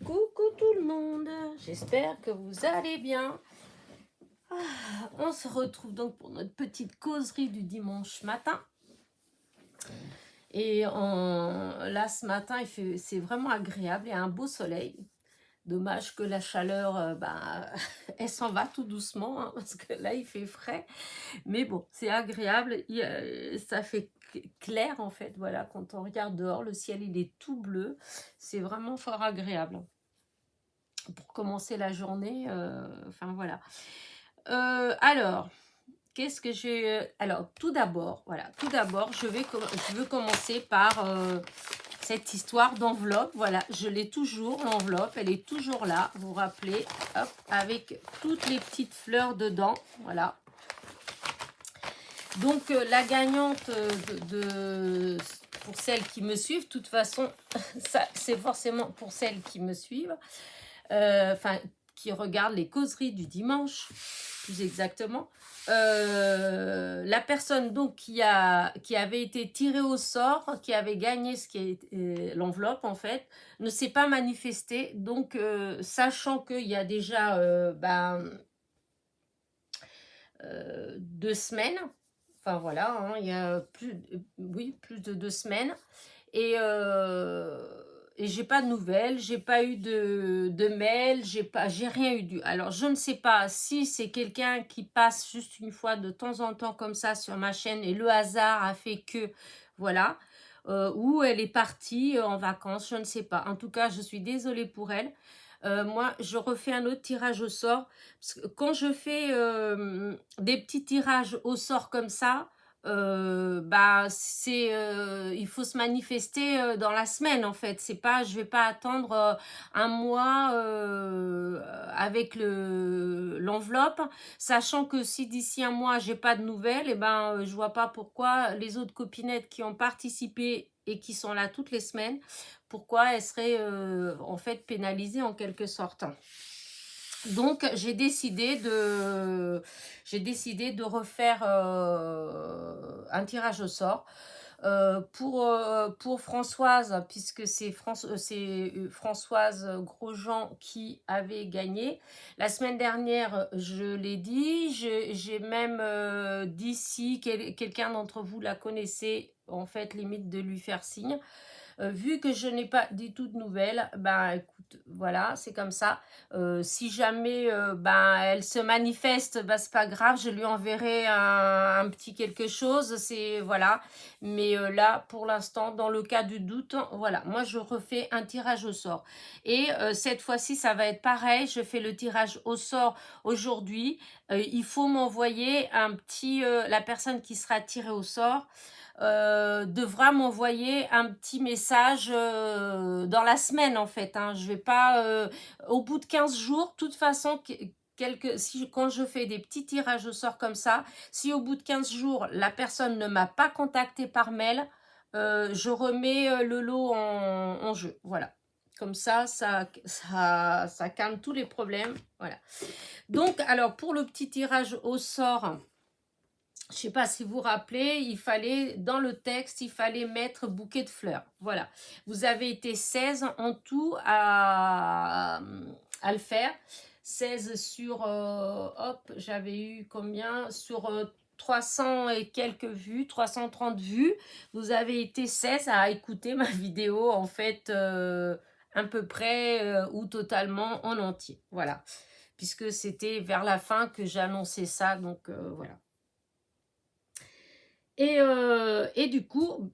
Coucou tout le monde, j'espère que vous allez bien. On se retrouve donc pour notre petite causerie du dimanche matin. Et là ce matin, c'est vraiment agréable, il y a un beau soleil. Dommage que la chaleur, elle s'en va tout doucement, hein, parce que là il fait frais. Mais bon, c'est agréable, ça fait clair en fait, voilà, quand on regarde dehors, le ciel il est tout bleu. C'est vraiment fort agréable pour commencer la journée, enfin voilà. Alors, qu'est-ce que j'ai... Alors, tout d'abord, voilà, je veux commencer par cette histoire d'enveloppe. Voilà, je l'ai toujours, l'enveloppe, elle est toujours là, vous vous rappelez, hop, avec toutes les petites fleurs dedans, voilà. Donc, la gagnante pour celles qui me suivent, de toute façon, ça c'est forcément pour celles qui me suivent, enfin, qui regardent les causeries du dimanche, plus exactement. La personne donc qui avait été tirée au sort, qui avait gagné ce qui est l'enveloppe en fait, ne s'est pas manifestée. Donc, sachant qu'il y a déjà 2 semaines, enfin voilà, hein, il y a plus de 2 semaines, et j'ai pas de nouvelles, j'ai pas eu de mail, j'ai rien eu alors je ne sais pas si c'est quelqu'un qui passe juste une fois de temps en temps comme ça sur ma chaîne et le hasard a fait que voilà, ou elle est partie en vacances, je ne sais pas. En tout cas, je suis désolée pour elle. Moi, je refais un autre tirage au sort. Parce que quand je fais des petits tirages au sort comme ça, il faut se manifester dans la semaine en fait. C'est pas, je vais pas attendre un mois avec l'enveloppe, sachant que si d'ici un mois j'ai pas de nouvelles, et je vois pas pourquoi les autres copinettes qui ont participé et qui sont là toutes les semaines, pourquoi elles seraient en fait pénalisées en quelque sorte. Donc j'ai décidé de refaire un tirage au sort pour Françoise, puisque c'est Françoise Grosjean qui avait gagné. La semaine dernière, je l'ai dit, j'ai même dit si quelqu'un d'entre vous la connaissait, en fait, limite de lui faire signe. Vu que je n'ai pas dit toute nouvelle, écoute, voilà, c'est comme ça. Si jamais elle se manifeste, c'est pas grave, je lui enverrai un petit quelque chose, c'est voilà. Mais là, pour l'instant, dans le cas du doute, voilà, moi je refais un tirage au sort. Et cette fois-ci, ça va être pareil, je fais le tirage au sort aujourd'hui. Il faut m'envoyer un petit, la personne qui sera tirée au sort devra m'envoyer un petit message dans la semaine en fait, hein. Je vais pas au bout de 15 jours, de toute façon, quand je fais des petits tirages au sort comme ça, si au bout de 15 jours la personne ne m'a pas contacté par mail, je remets le lot en jeu, voilà. Comme ça calme tous les problèmes, voilà. Donc alors pour le petit tirage au sort, je ne sais pas si vous vous rappelez, il fallait, dans le texte, il fallait mettre bouquet de fleurs. Voilà. Vous avez été 16 en tout à le faire. 16 sur, hop, j'avais eu combien? Sur 300 et quelques vues, 330 vues. Vous avez été 16 à écouter ma vidéo, en fait, à peu près ou totalement en entier. Voilà. Puisque c'était vers la fin que j'annonçais ça, donc voilà. Et du coup,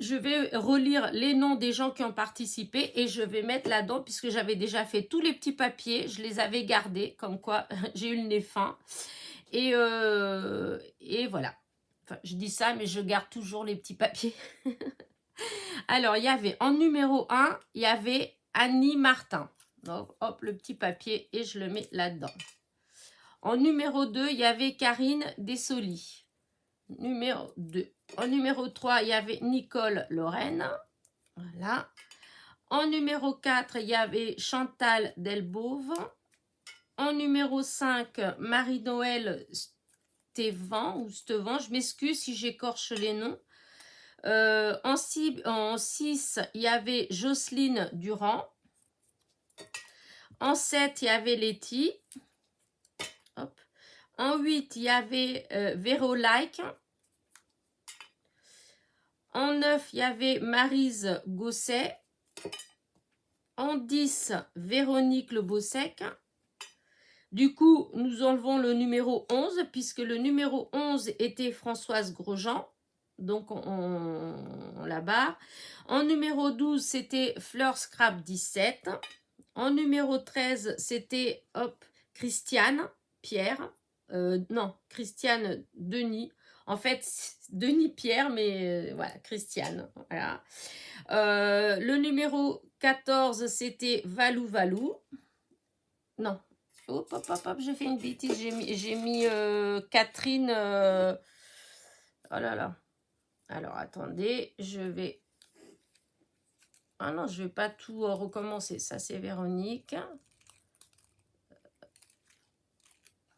je vais relire les noms des gens qui ont participé et je vais mettre là-dedans, puisque j'avais déjà fait tous les petits papiers, je les avais gardés, comme quoi j'ai eu le nez fin. Et voilà. Enfin, je dis ça, mais je garde toujours les petits papiers. Alors, il y avait en numéro 1, il y avait Annie Martin. Donc, hop, le petit papier et je le mets là-dedans. En numéro 2, il y avait Karine Dessoli. Numéro 2. En numéro 3, il y avait Nicole Lorraine. Voilà. En numéro 4, il y avait Chantal Delbauve. En numéro 5, Marie-Noël Stevan, je m'excuse si j'écorche les noms. En 6, il y avait Jocelyne Durand. En 7, il y avait Letty. Hop. En 8, il y avait Véro Like. En 9, il y avait Maryse Gosset. En 10, Véronique Le Bossec. Du coup, nous enlevons le numéro 11, puisque le numéro 11 était Françoise Grosjean. Donc, on la barre. En numéro 12, c'était Fleur Scrap 17. En numéro 13, c'était Christiane Pierre. Non, Christiane Denis. En fait, Denis Pierre, mais voilà, Christiane. Voilà. Le numéro 14, c'était Valou Valou. Non. Hop, hop, hop, hop, j'ai fait une bêtise. J'ai mis Catherine. Oh là là. Alors, attendez, je vais... Ah non, je ne vais pas tout recommencer. Ça, c'est Véronique.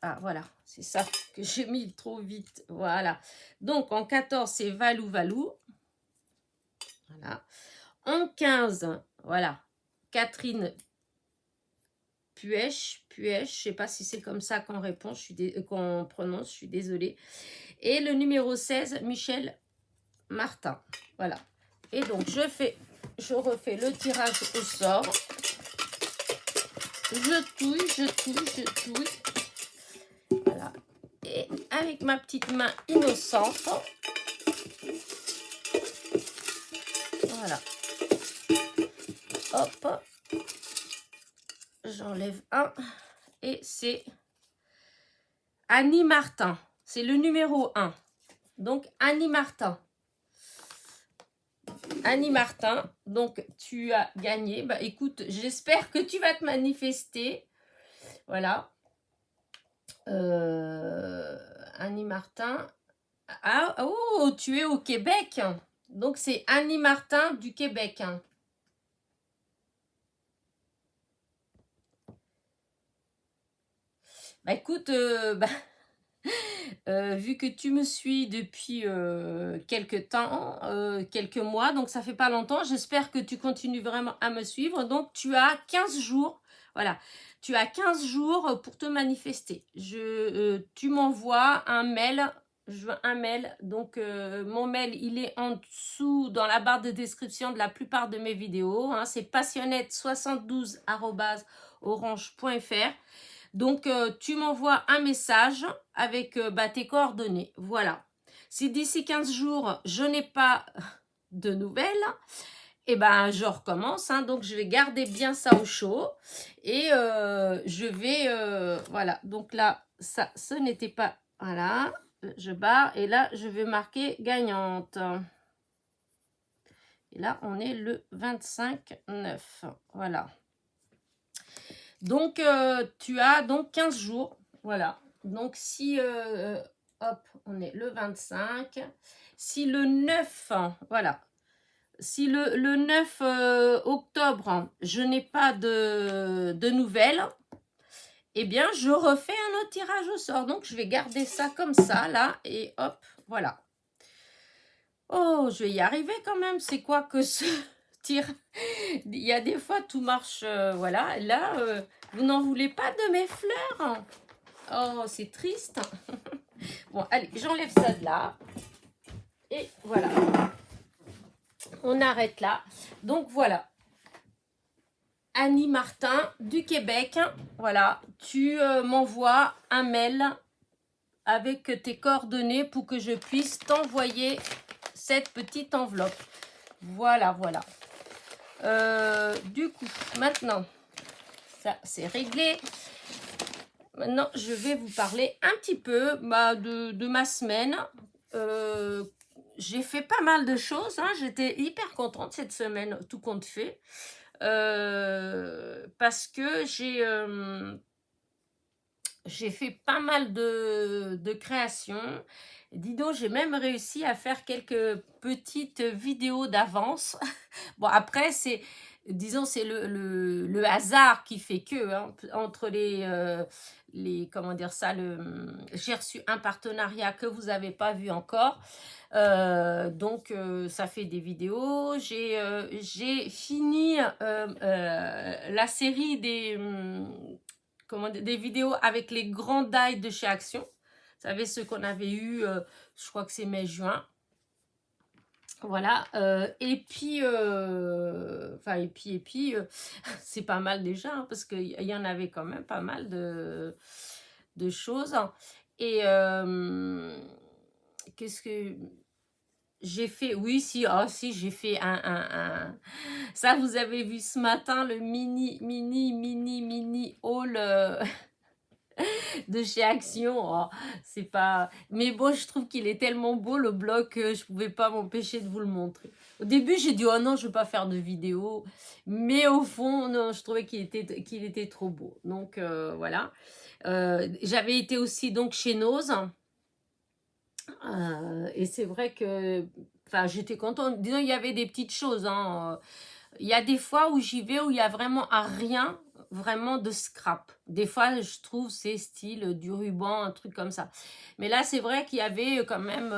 Ah, voilà. C'est ça que j'ai mis trop vite. Voilà. Donc, en 14, c'est Valou Valou. Voilà. En 15, voilà. Catherine Puech. Je ne sais pas si c'est comme ça qu'on répond, qu'on prononce, je suis désolée. Et le numéro 16, Michel Martin. Voilà. Et donc, je refais le tirage au sort. Je touille. Voilà. Et avec ma petite main innocente, voilà. Hop. J'enlève un. Et c'est Annie Martin. C'est le numéro 1. Donc, Annie Martin. Annie Martin, donc tu as gagné. Bah écoute, j'espère que tu vas te manifester. Voilà. Annie Martin. Ah, oh, tu es au Québec. Donc, c'est Annie Martin du Québec. Bah, écoute, vu que tu me suis depuis quelques temps, quelques mois, donc ça fait pas longtemps, j'espère que tu continues vraiment à me suivre. Donc, tu as 15 jours. Voilà. Tu as 15 jours pour te manifester. Tu m'envoies un mail. Je veux un mail. Donc, mon mail, il est en dessous dans la barre de description de la plupart de mes vidéos. Hein. C'est passionnette72@orange.fr. Donc, tu m'envoies un message avec tes coordonnées. Voilà. Si d'ici 15 jours, je n'ai pas de nouvelles, et ben je recommence. Hein. Donc, je vais garder bien ça au chaud. Et je vais... voilà. Donc là, ça, ce n'était pas... Voilà. Je barre. Et là, je vais marquer gagnante. Et là, on est le 25/9. Voilà. Donc, tu as donc 15 jours. Voilà. Donc, si, hop, on est le 25. Si le 9, voilà. Si le 9 octobre, je n'ai pas de nouvelles, eh bien, je refais un autre tirage au sort. Donc, je vais garder ça comme ça, là. Et hop, voilà. Oh, je vais y arriver quand même. C'est quoi que ce tir? Il y a des fois, tout marche, voilà. Là, vous n'en voulez pas de mes fleurs? Oh, c'est triste. Bon, allez, j'enlève ça de là. Et voilà. On arrête là. Donc, voilà. Annie Martin du Québec. Voilà. Tu m'envoies un mail avec tes coordonnées pour que je puisse t'envoyer cette petite enveloppe. Voilà, voilà. Du coup, maintenant, ça c'est réglé. Maintenant, je vais vous parler un petit peu de ma semaine. J'ai fait pas mal de choses. Hein. J'étais hyper contente cette semaine, tout compte fait. Parce que j'ai fait pas mal de créations. Dis donc, j'ai même réussi à faire quelques petites vidéos d'avance. Bon, après, disons, c'est le hasard qui fait que, hein, entre comment dire ça, j'ai reçu un partenariat que vous n'avez pas vu encore. Donc, ça fait des vidéos. J'ai fini la série des vidéos avec les grands die de chez Action. Vous savez, ceux qu'on avait eu, je crois que c'est mai-juin. Voilà, et puis, c'est pas mal déjà, hein, parce qu'il y en avait quand même pas mal de choses. Et qu'est-ce que j'ai fait? Oui, si, si, j'ai fait ça, vous avez vu ce matin, le mini haul de chez Action. Oh, c'est pas... Mais bon, je trouve qu'il est tellement beau, le blog, que je pouvais pas m'empêcher de vous le montrer. Au début, j'ai dit, oh non, je veux pas faire de vidéo. Mais au fond, non, je trouvais qu'il était trop beau. Donc, voilà. J'avais été aussi donc chez Nose. Et c'est vrai que... Enfin, j'étais contente. Disons, il y avait des petites choses, hein. Il y a des fois où j'y vais où il y a vraiment à rien, vraiment de scrap. Des fois, je trouve c'est style du ruban, un truc comme ça. Mais là, c'est vrai qu'il y avait quand même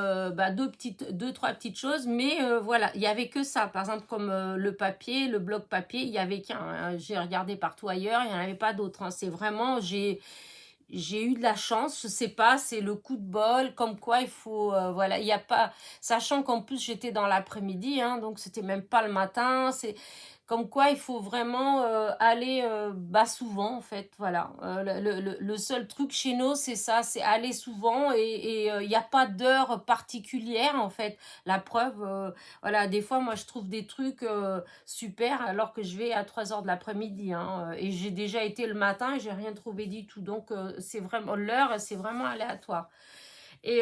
deux, trois petites choses. Mais voilà, il y avait que ça. Par exemple, comme le papier, le bloc papier, il y avait qu'un, hein. J'ai regardé partout ailleurs, il n'y en avait pas d'autres, hein. C'est vraiment, j'ai eu de la chance, je sais pas, c'est le coup de bol, comme quoi il faut, voilà, il n'y a pas, sachant qu'en plus j'étais dans l'après-midi, hein, donc c'était même pas le matin, c'est comme quoi il faut vraiment aller souvent en fait, voilà. Le seul truc chez nous, c'est ça, c'est aller souvent et il n'y a pas d'heure particulière en fait. La preuve, voilà, des fois moi je trouve des trucs super alors que je vais à 3 heures de l'après-midi, hein, et j'ai déjà été le matin et j'ai rien trouvé du tout, donc c'est vraiment l'heure, c'est vraiment aléatoire. Et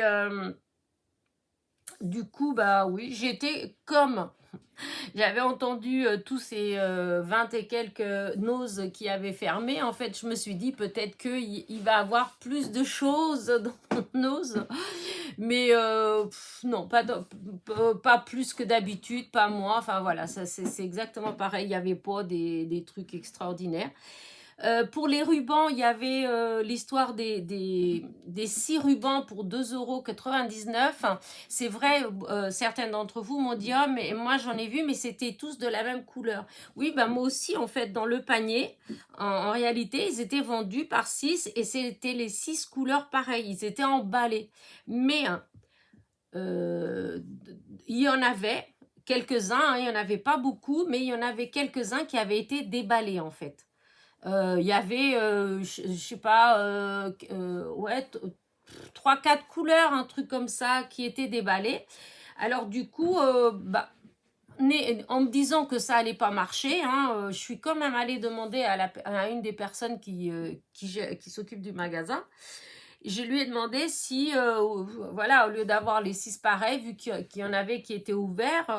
du coup, bah oui, j'étais comme j'avais entendu tous ces 20 et quelques noses qui avaient fermé. En fait, je me suis dit peut-être qu'il va avoir plus de choses dans nose. Mais non, pas plus que d'habitude, pas moi. Enfin voilà, c'est exactement pareil. Il n'y avait pas des trucs extraordinaires. Pour les rubans, il y avait l'histoire des 6 rubans pour 2,99 €. C'est vrai, certains d'entre vous m'ont dit, ah, mais moi j'en ai vu, mais c'était tous de la même couleur. Oui, ben moi aussi, en fait, dans le panier, en réalité, ils étaient vendus par 6 et c'était les 6 couleurs pareilles. Ils étaient emballés. Mais il y en avait quelques-uns, hein, il n'y en avait pas beaucoup, mais il y en avait quelques-uns qui avaient été déballés, en fait. Il y avait, je sais pas, ouais, 3-4 couleurs, un truc comme ça, qui étaient déballées. Alors du coup, en me disant que ça allait pas marcher, hein, je suis quand même allée demander à une des personnes qui s'occupe du magasin. Je lui ai demandé si, voilà, au lieu d'avoir les 6 pareils, vu qu'il y en avait qui étaient ouverts,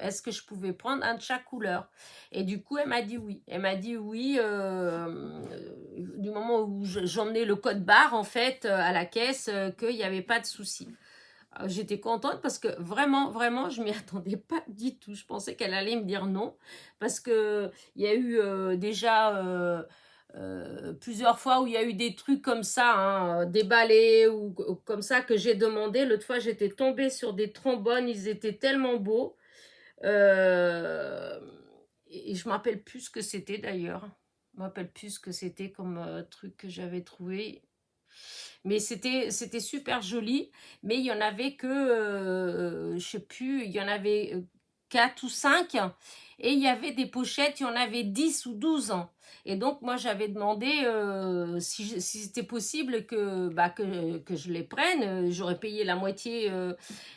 est-ce que je pouvais prendre un de chaque couleur? Et du coup, elle m'a dit oui. Elle m'a dit oui, du moment où j'emmenais le code barre, en fait, à la caisse, qu'il n'y avait pas de souci. J'étais contente parce que vraiment, vraiment, je m'y attendais pas du tout. Je pensais qu'elle allait me dire non, parce qu'il y a eu déjà... plusieurs fois où il y a eu des trucs comme ça, hein, déballés ou comme ça que j'ai demandé. L'autre fois, j'étais tombée sur des trombones, ils étaient tellement beaux. Et je ne me rappelle plus ce que c'était d'ailleurs. Je ne me rappelle plus ce que c'était comme truc que j'avais trouvé. Mais c'était super joli. Mais il y en avait que, je ne sais plus, il y en avait 4 ou 5. Et il y avait des pochettes, il y en avait 10 ou 12 ans. Et donc, moi, j'avais demandé si c'était possible que je les prenne. J'aurais payé la moitié.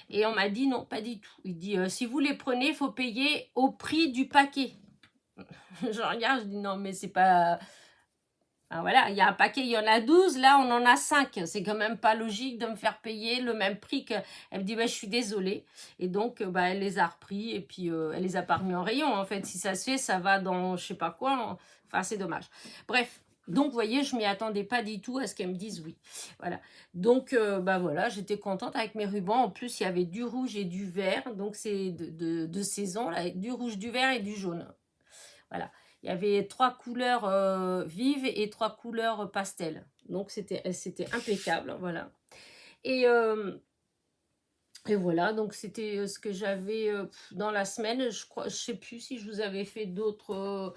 Et on m'a dit non, pas du tout. Il dit, si vous les prenez, il faut payer au prix du paquet. Je regarde, je dis non, mais c'est pas... Ah, voilà, il y a un paquet, il y en a 12, là on en a 5. C'est quand même pas logique de me faire payer le même prix que... Elle me dit, je suis désolée. Et donc, elle les a repris et puis elle les a pas remis en rayon. En fait, si ça se fait, ça va dans je sais pas quoi. Enfin, c'est dommage. Bref, donc, vous voyez, je m'y attendais pas du tout à ce qu'elle me dise oui. Voilà. Donc, voilà, j'étais contente avec mes rubans. En plus, il y avait du rouge et du vert. Donc, c'est de saison, là, du rouge, du vert et du jaune. Voilà. Il y avait 3 couleurs vives et 3 couleurs pastel. Donc, c'était impeccable. Voilà. Et, voilà, donc c'était ce que j'avais dans la semaine. Je sais plus si je vous avais fait d'autres.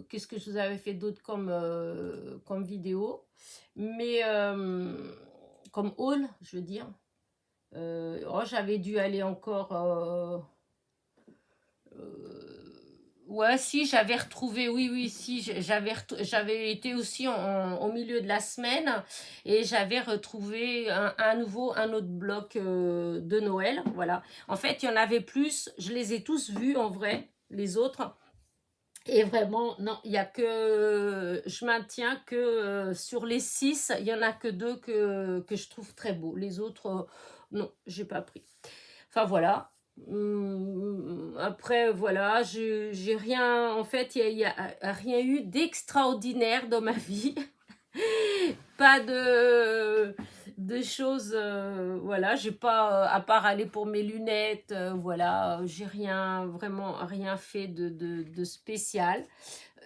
Qu'est-ce que je vous avais fait d'autre comme vidéo. Mais comme haul, je veux dire. J'avais dû aller encore. Ouais, si, j'avais retrouvé, oui, oui, si, j'avais été aussi au milieu de la semaine et j'avais retrouvé à nouveau un autre bloc de Noël, voilà. En fait, il y en avait plus, je les ai tous vus en vrai, les autres. Et vraiment, non, il y a que, je maintiens que sur les 6, il y en a que 2 que je trouve très beaux. Les autres, non, j'ai pas pris. Enfin voilà. Après, voilà, j'ai rien, en fait, il y a rien eu d'extraordinaire dans ma vie. Pas de choses, voilà, j'ai pas, à part aller pour mes lunettes, voilà, j'ai rien, vraiment rien fait de spécial.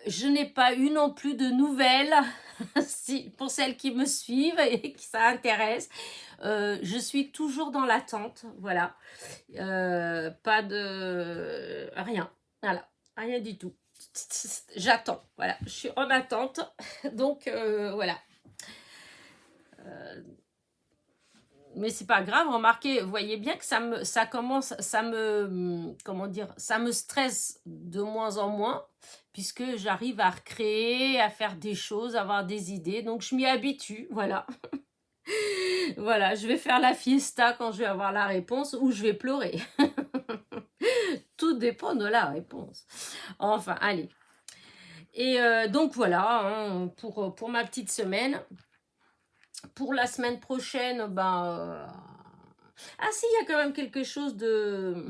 Je n'ai pas eu non plus de nouvelles, si, pour celles qui me suivent et qui ça intéresse. Je suis toujours dans l'attente, voilà. Pas de... Rien, voilà, rien du tout. J'attends, voilà, je suis en attente, donc voilà. Mais c'est pas grave, remarquez, vous voyez bien que comment dire, ça me stresse de moins en moins, puisque j'arrive à recréer, à faire des choses, à avoir des idées, donc je m'y habitue, voilà. Voilà, je vais faire la fiesta quand je vais avoir la réponse, ou je vais pleurer. Tout dépend de la réponse. Enfin, allez. Et donc voilà, hein, pour ma petite semaine. Pour la semaine prochaine, ah si, il y a quand même quelque chose de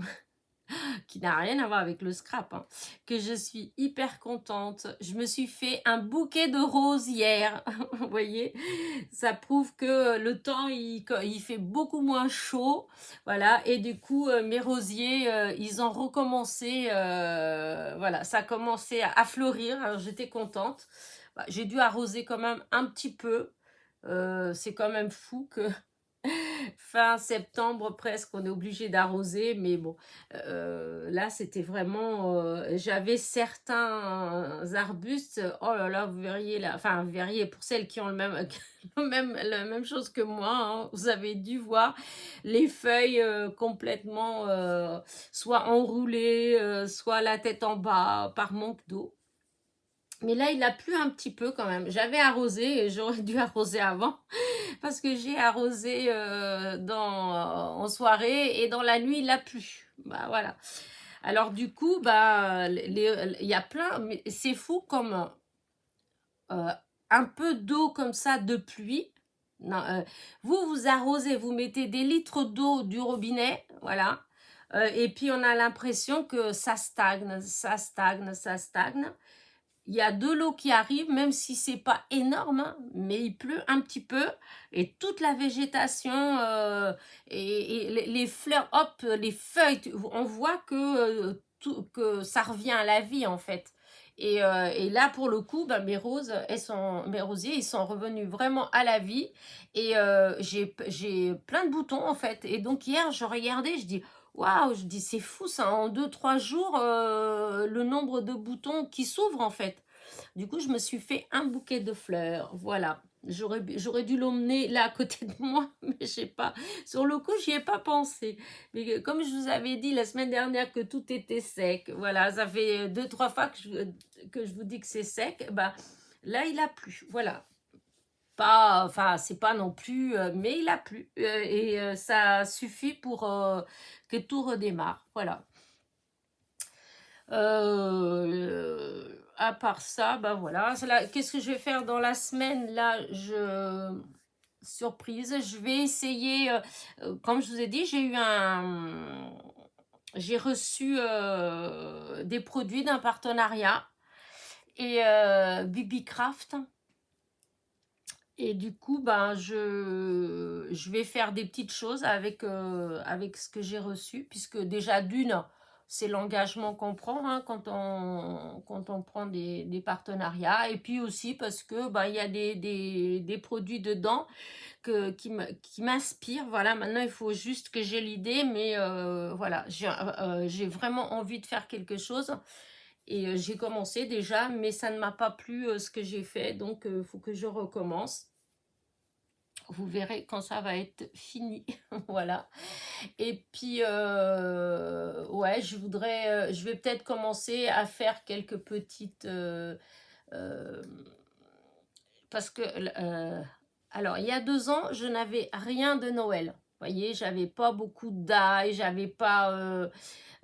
qui n'a rien à voir avec le scrap, hein, que je suis hyper contente. Je me suis fait un bouquet de roses hier, vous voyez, ça prouve que le temps, il fait beaucoup moins chaud, voilà, et du coup, mes rosiers, ils ont recommencé, voilà, ça a commencé à fleurir, alors j'étais contente. J'ai dû arroser quand même un petit peu, c'est quand même fou que fin septembre presque, on est obligé d'arroser, mais bon, là c'était vraiment, j'avais certains arbustes, oh là là, vous verriez là, enfin vous verriez pour celles qui ont le même, la même chose que moi, hein, vous avez dû voir les feuilles complètement, soit enroulées, soit la tête en bas par manque d'eau. Mais là, il a plu un petit peu quand même. J'avais arrosé et j'aurais dû arroser avant parce que j'ai arrosé en soirée et dans la nuit, il a plu. Bah voilà. Alors du coup, il y a plein, mais c'est fou comme euh, un peu d'eau comme ça de pluie. Non, vous arrosez, vous mettez des litres d'eau du robinet, voilà. Et puis on a l'impression que ça stagne, ça stagne, ça stagne. Il y a de l'eau qui arrive, même si c'est pas énorme, hein, mais il pleut un petit peu et toute la végétation et les fleurs, hop, les feuilles, on voit que ça revient à la vie en fait. Et là pour le coup, mes mes rosiers, ils sont revenus vraiment à la vie et j'ai plein de boutons en fait. Et donc hier, je regardais, je dis waouh, je dis c'est fou ça, en 2-3 jours, le nombre de boutons qui s'ouvrent en fait. Du coup, je me suis fait un bouquet de fleurs, voilà. J'aurais dû l'emmener là à côté de moi, mais je sais pas. Sur le coup, j'y ai pas pensé. Mais comme je vous avais dit la semaine dernière que tout était sec, voilà, ça fait 2-3 fois que je vous dis que c'est sec, là il a plu, voilà. Pas, enfin, c'est pas non plus, mais il a plu. Et ça suffit pour que tout redémarre. Voilà. À part ça, voilà. Qu'est-ce que je vais faire dans la semaine? Là, surprise, je vais essayer, comme je vous ai dit, j'ai reçu des produits d'un partenariat et Bibi Craft. Et du coup, je vais faire des petites choses avec ce que j'ai reçu, puisque déjà d'une, c'est l'engagement qu'on prend hein, quand on prend des partenariats. Et puis aussi parce que il y a des produits dedans qui m'inspirent. Voilà, maintenant il faut juste que j'ai l'idée, mais voilà, j'ai vraiment envie de faire quelque chose. Et j'ai commencé déjà, mais ça ne m'a pas plu ce que j'ai fait, donc il faut que je recommence. Vous verrez quand ça va être fini. Voilà. Et puis, ouais, je vais peut-être commencer à faire quelques petites... euh, parce que, alors, il y a 2 ans, je n'avais rien de Noël. Vous voyez, j'avais pas beaucoup d'ail, j'avais pas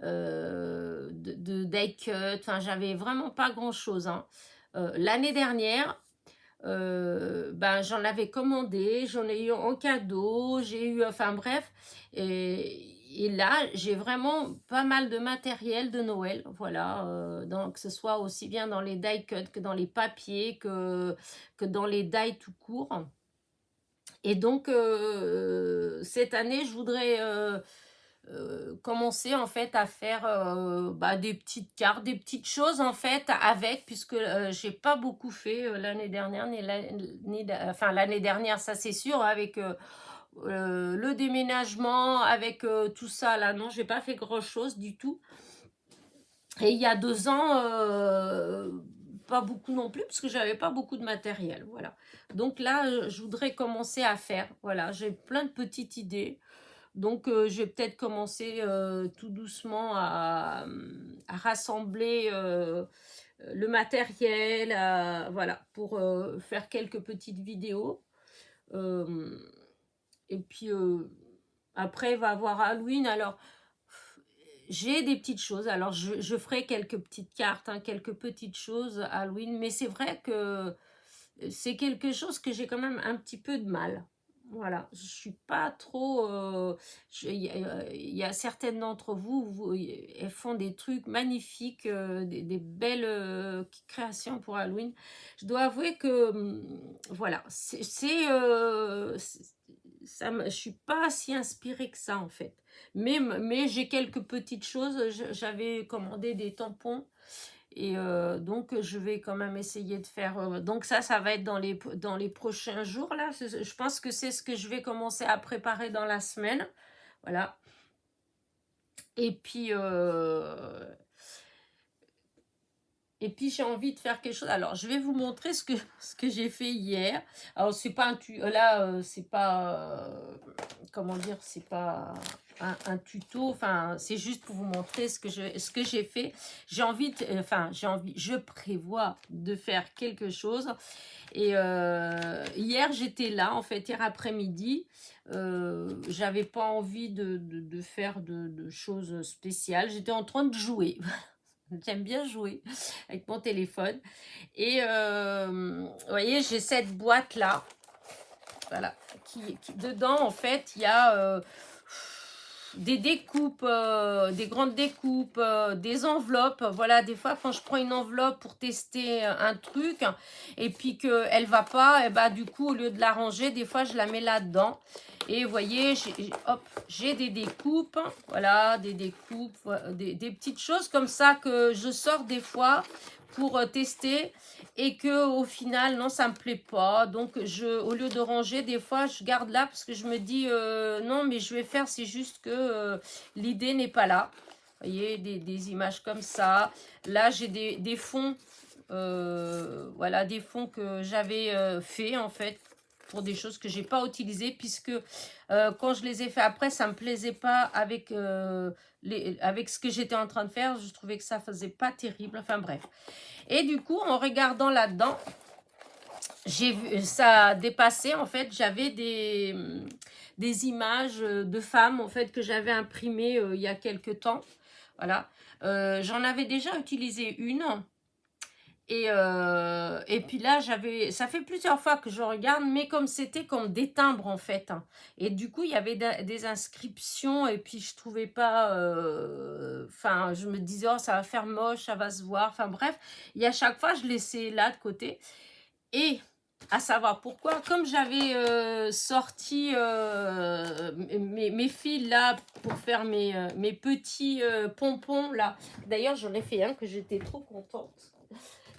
de die cut, enfin, j'avais vraiment pas grand-chose. Hein. L'année dernière, j'en avais commandé, j'en ai eu en cadeau, j'ai eu, enfin bref, et là j'ai vraiment pas mal de matériel de Noël, voilà, que ce soit aussi bien dans les die cut que dans les papiers, que dans les die tout court. Et donc cette année je voudrais commencer en fait à faire des petites cartes, des petites choses en fait avec, puisque j'ai pas beaucoup fait l'année dernière, enfin l'année dernière ça c'est sûr, avec le déménagement, avec tout ça là, non j'ai pas fait grand chose du tout. Et il y a 2 ans, pas beaucoup non plus, parce que j'avais pas beaucoup de matériel, voilà. Donc là, je voudrais commencer à faire, voilà, j'ai plein de petites idées. Donc, je vais peut-être commencer tout doucement à rassembler le matériel, voilà, pour faire quelques petites vidéos. Euh, et puis, après, il va y avoir Halloween. Alors, j'ai des petites choses. Alors, je ferai quelques petites cartes, hein, quelques petites choses Halloween. Mais c'est vrai que c'est quelque chose que j'ai quand même un petit peu de mal. Voilà, je suis pas trop. Il y a certaines d'entre vous, elles font des trucs magnifiques, des belles créations pour Halloween. Je dois avouer que, voilà, je suis pas si inspirée que ça en fait. Mais j'ai quelques petites choses. J'avais commandé des tampons et donc, je vais quand même essayer de faire... donc ça va être dans les prochains jours, là. Je pense que c'est ce que je vais commencer à préparer dans la semaine. Voilà. Et puis, j'ai envie de faire quelque chose. Alors, je vais vous montrer ce que j'ai fait hier. Alors, c'est pas là, c'est pas... comment dire, c'est pas un tuto. Enfin, c'est juste pour vous montrer ce que j'ai fait. Je prévois de faire quelque chose. Et hier, j'étais là, en fait, hier après-midi. J'avais pas envie de faire de choses spéciales. J'étais en train de jouer. J'aime bien jouer avec mon téléphone. Et vous voyez, j'ai cette boîte-là. Voilà. Dedans, en fait, il y a des découpes, des grandes découpes, des enveloppes. Voilà, des fois, quand je prends une enveloppe pour tester un truc et puis qu'elle va pas, et du coup, au lieu de la ranger, des fois, je la mets là-dedans. Et vous voyez, j'ai des découpes, voilà, des découpes, des petites choses comme ça que je sors des fois pour tester et que au final, non, ça me plaît pas. Donc, au lieu de ranger, des fois, je garde là parce que je me dis, non, mais je vais faire, c'est juste que l'idée n'est pas là. Vous voyez, des images comme ça. Là, j'ai des fonds, voilà, des fonds que j'avais fait en fait, pour des choses que j'ai pas utilisées, puisque quand je les ai fait après, ça me plaisait pas avec avec ce que j'étais en train de faire. Je trouvais que ça faisait pas terrible. Enfin bref. Et du coup, en regardant là-dedans, j'ai vu ça dépasser. En fait, j'avais des images de femmes en fait que j'avais imprimées il y a quelques temps. Voilà. J'en avais déjà utilisé une. Et puis là, ça fait plusieurs fois que je regarde, mais comme c'était comme des timbres en fait. Hein. Et du coup, il y avait des inscriptions et puis je trouvais pas... Enfin, je me disais, oh, ça va faire moche, ça va se voir. Enfin bref, et à chaque fois, je laissais là de côté. Et à savoir pourquoi, comme j'avais sorti mes fils là pour faire mes petits pompons là. D'ailleurs, j'en ai fait un que j'étais trop contente.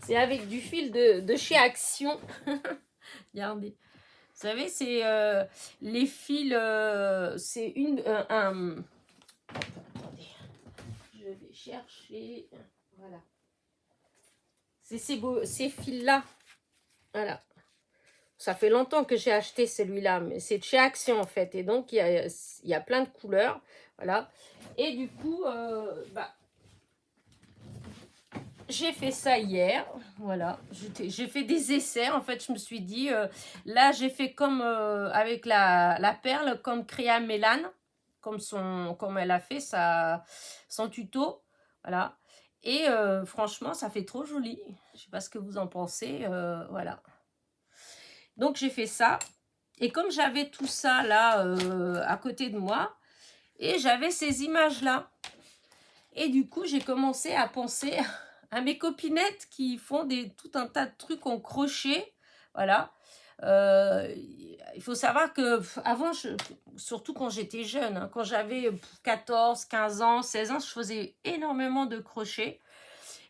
C'est avec du fil de chez Action. Regardez. Vous savez, c'est les fils, c'est un... Attendez, je vais chercher. Voilà. C'est ces fils-là. Voilà. Ça fait longtemps que j'ai acheté celui-là, mais c'est de chez Action en fait. Et donc, il y a plein de couleurs. Voilà. Et du coup, j'ai fait ça hier. Voilà. J'ai fait des essais. En fait, je me suis dit, là, j'ai fait comme avec la perle, comme Créa Mélane, comme elle a fait son tuto. Voilà. Et franchement, ça fait trop joli. Je sais pas ce que vous en pensez. Voilà. Donc, j'ai fait ça. Et comme j'avais tout ça là à côté de moi, et j'avais ces images-là. Et du coup, j'ai commencé à penser à mes copinettes qui font tout un tas de trucs en crochet. Voilà. Il faut savoir que avant, surtout quand j'étais jeune, hein, quand j'avais 14, 15 ans, 16 ans, je faisais énormément de crochet.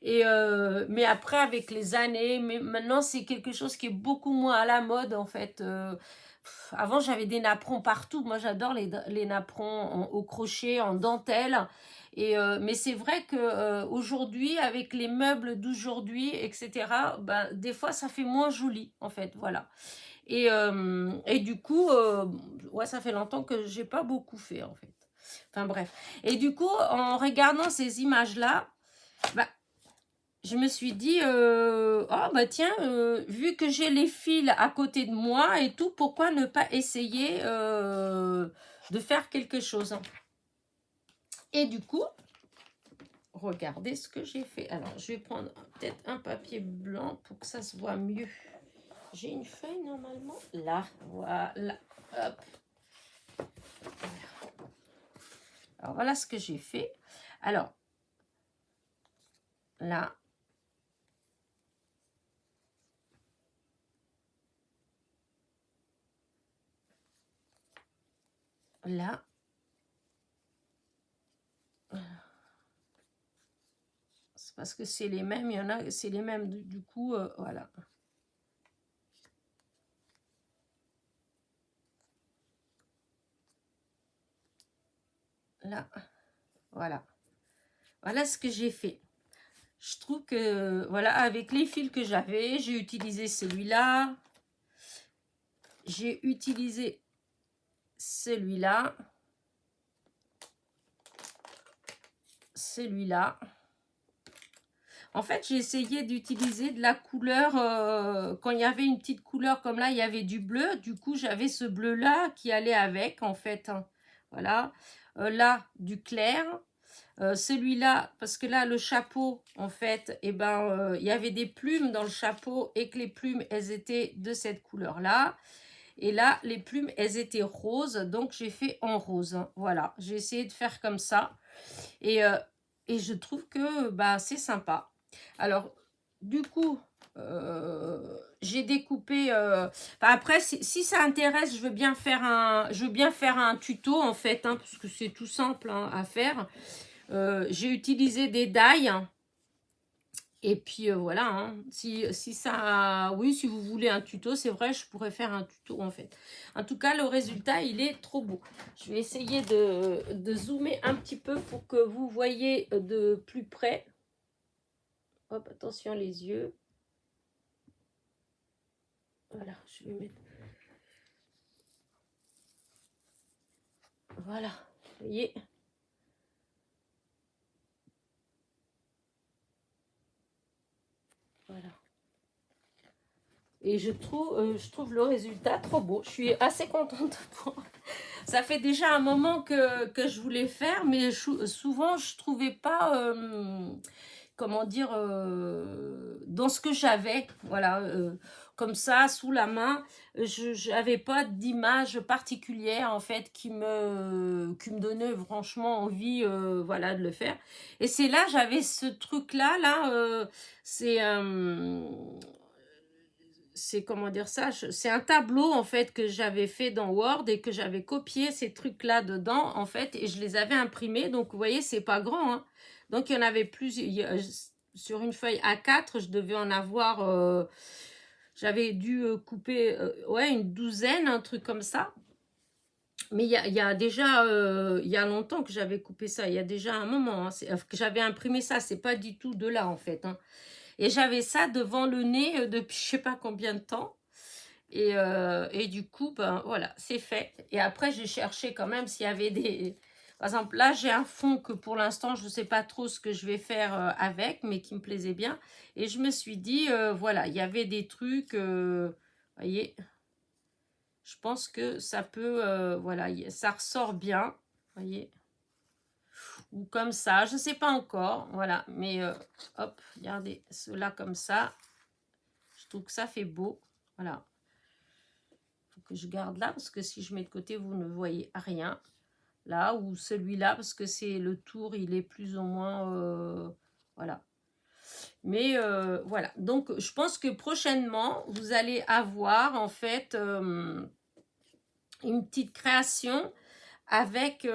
Mais après, avec les années, maintenant, c'est quelque chose qui est beaucoup moins à la mode, en fait. Avant, j'avais des napperons partout. Moi, j'adore les napperons au crochet, en dentelle. Mais c'est vrai que aujourd'hui, avec les meubles d'aujourd'hui, etc., ben, des fois, ça fait moins joli, en fait. Voilà. Et du coup, ouais, ça fait longtemps que j'ai pas beaucoup fait, en fait. Enfin, bref. Et du coup, en regardant ces images-là, bah, je me suis dit, oh bah tiens, vu que j'ai les fils à côté de moi et tout, pourquoi ne pas essayer de faire quelque chose? Et du coup, regardez ce que j'ai fait. Alors, je vais prendre peut-être un papier blanc pour que ça se voit mieux. J'ai une feuille normalement. Là, voilà. Hop. Voilà. Alors, voilà ce que j'ai fait. Alors, là. Là. C'est parce que c'est les mêmes. Il y en a, c'est les mêmes. Du coup, voilà. Là. Voilà. Voilà ce que j'ai fait. Je trouve que, voilà, avec les fils que j'avais, j'ai utilisé celui-là. J'ai utilisé celui-là. Celui-là. En fait, j'ai essayé d'utiliser de la couleur, quand il y avait une petite couleur comme là, il y avait du bleu. Du coup, j'avais ce bleu-là qui allait avec, en fait. Voilà. Là, du clair. Celui-là, parce que là, le chapeau, en fait, eh ben, il y avait des plumes dans le chapeau et que les plumes, elles étaient de cette couleur-là. Et là, les plumes, elles étaient roses, donc j'ai fait en rose. Voilà, j'ai essayé de faire comme ça. Et, euh, et je trouve que bah, c'est sympa. Alors, du coup, j'ai découpé... après, si ça intéresse, je veux bien faire un tuto, en fait, hein, parce que c'est tout simple hein, à faire. J'ai utilisé des die. Et puis voilà, hein. Si ça... Oui, si vous voulez un tuto, c'est vrai, je pourrais faire un tuto en fait. En tout cas, le résultat, il est trop beau. Je vais essayer de zoomer un petit peu pour que vous voyez de plus près. Hop, attention les yeux. Voilà, je vais mettre... Voilà, vous voyez. Voilà. Et je trouve le résultat trop beau. Je suis assez contente pour... Ça fait déjà un moment que je voulais faire, mais souvent je trouvais pas, comment dire, dans ce que j'avais, voilà, comme ça, sous la main, je n'avais pas d'image particulière, en fait, qui me donnait franchement envie, voilà, de le faire. Et c'est là, j'avais ce truc-là, là, c'est... comment dire ça, c'est un tableau en fait que j'avais fait dans Word et que j'avais copié ces trucs-là dedans en fait et je les avais imprimés. Donc vous voyez, c'est pas grand, hein. Donc il y en avait plusieurs. Sur une feuille A4, je devais en avoir, j'avais dû couper ouais, une douzaine, un truc comme ça. Mais il y a déjà, il y a longtemps que j'avais coupé ça, il y a déjà un moment, hein, que j'avais imprimé ça, c'est pas du tout de là en fait, hein. Et j'avais ça devant le nez depuis je sais pas combien de temps. Et du coup, ben voilà, c'est fait. Et après, j'ai cherché quand même s'il y avait des... Par exemple, là, j'ai un fond que pour l'instant, je ne sais pas trop ce que je vais faire avec, mais qui me plaisait bien. Et je me suis dit, voilà, il y avait des trucs, vous voyez, je pense que ça peut, voilà, ça ressort bien, vous voyez, ou comme ça, je ne sais pas encore, voilà. Mais hop, regardez, cela comme ça, je trouve que ça fait beau, voilà. Que je garde là parce que si je mets de côté vous ne voyez rien là, ou celui-là parce que c'est le tour, il est plus ou moins voilà, mais voilà, donc je pense que prochainement vous allez avoir en fait une petite création avec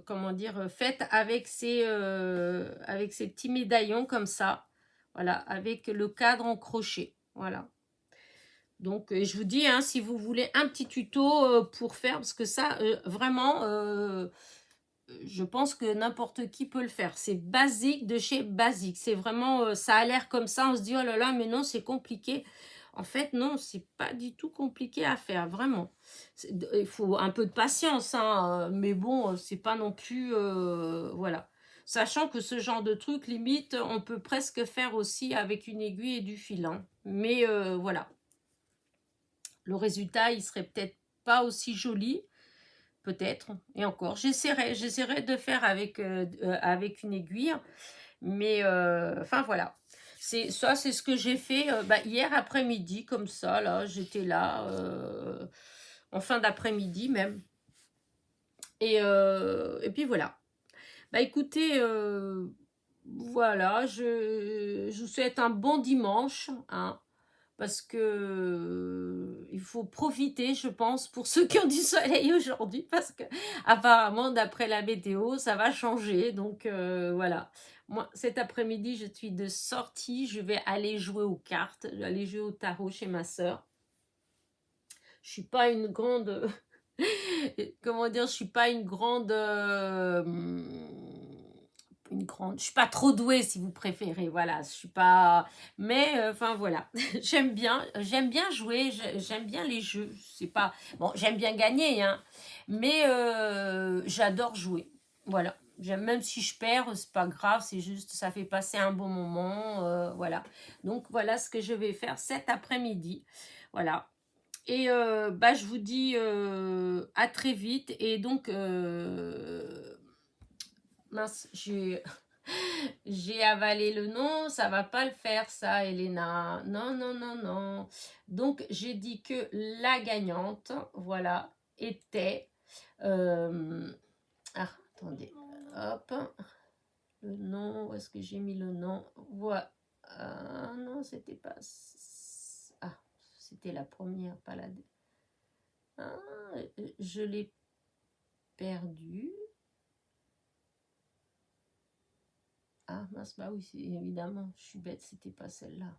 comment dire, faite avec ces petits médaillons comme ça, voilà, avec le cadre en crochet, voilà. Donc, je vous dis, hein, si vous voulez un petit tuto pour faire, parce que ça, vraiment, je pense que n'importe qui peut le faire. C'est basique de chez basique. C'est vraiment, ça a l'air comme ça, on se dit, oh là là, mais non, c'est compliqué. En fait, non, c'est pas du tout compliqué à faire, vraiment. Il faut un peu de patience, hein, mais bon, c'est pas non plus, voilà. Sachant que ce genre de truc, limite, on peut presque faire aussi avec une aiguille et du fil, hein. Mais voilà. Le résultat, il serait peut-être pas aussi joli, peut-être. Et encore, j'essaierai de faire avec une aiguille. Mais enfin voilà. C'est ce que j'ai fait hier après-midi, comme ça. Là, j'étais là en fin d'après-midi même. Et puis voilà. Bah écoutez, voilà, je vous souhaite un bon dimanche, hein. Parce que il faut profiter, je pense, pour ceux qui ont du soleil aujourd'hui, parce que apparemment, d'après la météo, ça va changer. Donc voilà. Moi, cet après-midi, je suis de sortie. Je vais aller jouer aux cartes, je vais aller jouer au tarot chez ma sœur. Je suis pas une grande comment dire, je suis pas je suis pas trop douée si vous préférez, voilà, je suis pas, mais enfin voilà, j'aime bien jouer, j'aime bien les jeux, c'est pas, bon, j'aime bien gagner, hein, mais j'adore jouer, voilà, j'aime, même si je perds, c'est pas grave, c'est juste, ça fait passer un bon moment, voilà, donc voilà ce que je vais faire cet après-midi, voilà. Et je vous dis à très vite. Et donc, mince, j'ai avalé le nom. Ça va pas le faire, ça, Elena. Non, non, non, non. Donc, j'ai dit que la gagnante, voilà, était... attendez. Hop. Le nom, où est-ce que j'ai mis le nom? Voilà. Non, c'était pas... Ah, c'était la première, pas la deuxième. Ah, je l'ai perdu. Ah mince, bah oui, évidemment, je suis bête, c'était pas celle-là.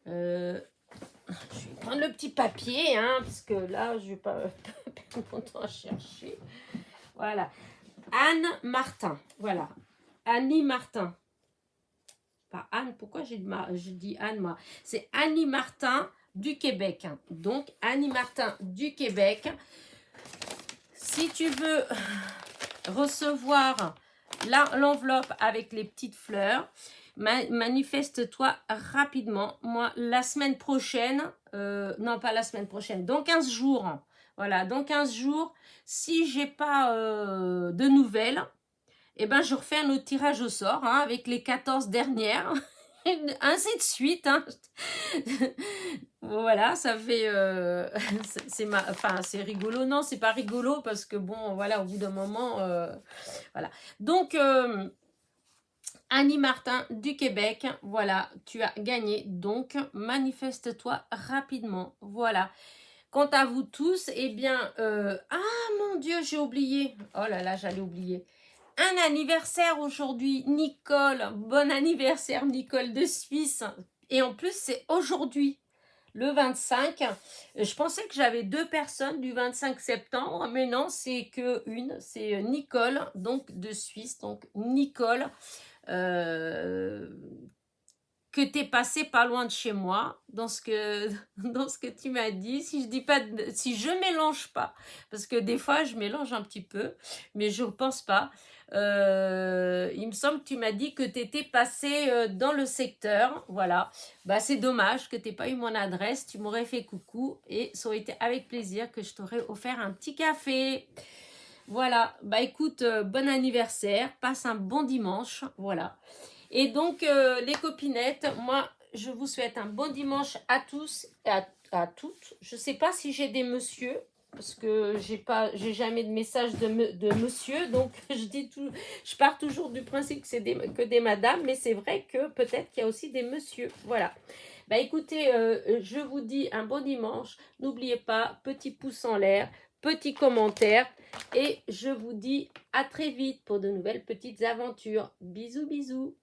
Je vais prendre le petit papier, hein, parce que là, je vais pas perdre mon temps à chercher. Voilà. Anne Martin, voilà. Annie Martin. Pas Anne, pourquoi je dis Anne, moi? C'est Annie Martin du Québec. Hein. Donc, Annie Martin du Québec. Si tu veux recevoir l'enveloppe avec les petites fleurs, manifeste-toi rapidement. Moi, la semaine prochaine, non pas la semaine prochaine, dans 15 jours, voilà, dans 15 jours, si j'ai pas de nouvelles, eh ben, je refais un autre tirage au sort, hein, avec les 14 dernières, ainsi de suite, hein. Voilà, ça fait c'est rigolo. Non, c'est pas rigolo parce que bon, voilà, au bout d'un moment voilà. Donc Annie Martin du Québec, voilà, tu as gagné. Donc, manifeste-toi rapidement. Voilà. Quant à vous tous, eh bien, ah mon Dieu, j'ai oublié. Oh là là, j'allais oublier. Un anniversaire aujourd'hui, Nicole. Bon anniversaire, Nicole de Suisse. Et en plus, c'est aujourd'hui, le 25. Je pensais que j'avais deux personnes du 25 septembre, mais non, c'est que une. C'est Nicole, donc de Suisse. Donc, Nicole, euh, que tu es passé pas loin de chez moi dans ce que, dans ce que tu m'as dit. Si je dis pas, si je mélange pas, parce que des fois je mélange un petit peu, mais je pense pas. Il me semble que tu m'as dit que tu étais passé dans le secteur. Voilà. Bah, c'est dommage que tu n'aies pas eu mon adresse. Tu m'aurais fait coucou et ça aurait été avec plaisir que je t'aurais offert un petit café. Voilà. Bah écoute, bon anniversaire. Passe un bon dimanche. Voilà. Et donc, les copinettes, moi, je vous souhaite un bon dimanche à tous et à toutes. Je ne sais pas si j'ai des messieurs, parce que j'ai jamais de message de monsieur, donc je pars toujours du principe que c'est que des madames, mais c'est vrai que peut-être qu'il y a aussi des messieurs. Voilà. Bah écoutez, je vous dis un bon dimanche. N'oubliez pas, petit pouce en l'air, petit commentaire, et je vous dis à très vite pour de nouvelles petites aventures. Bisous, bisous.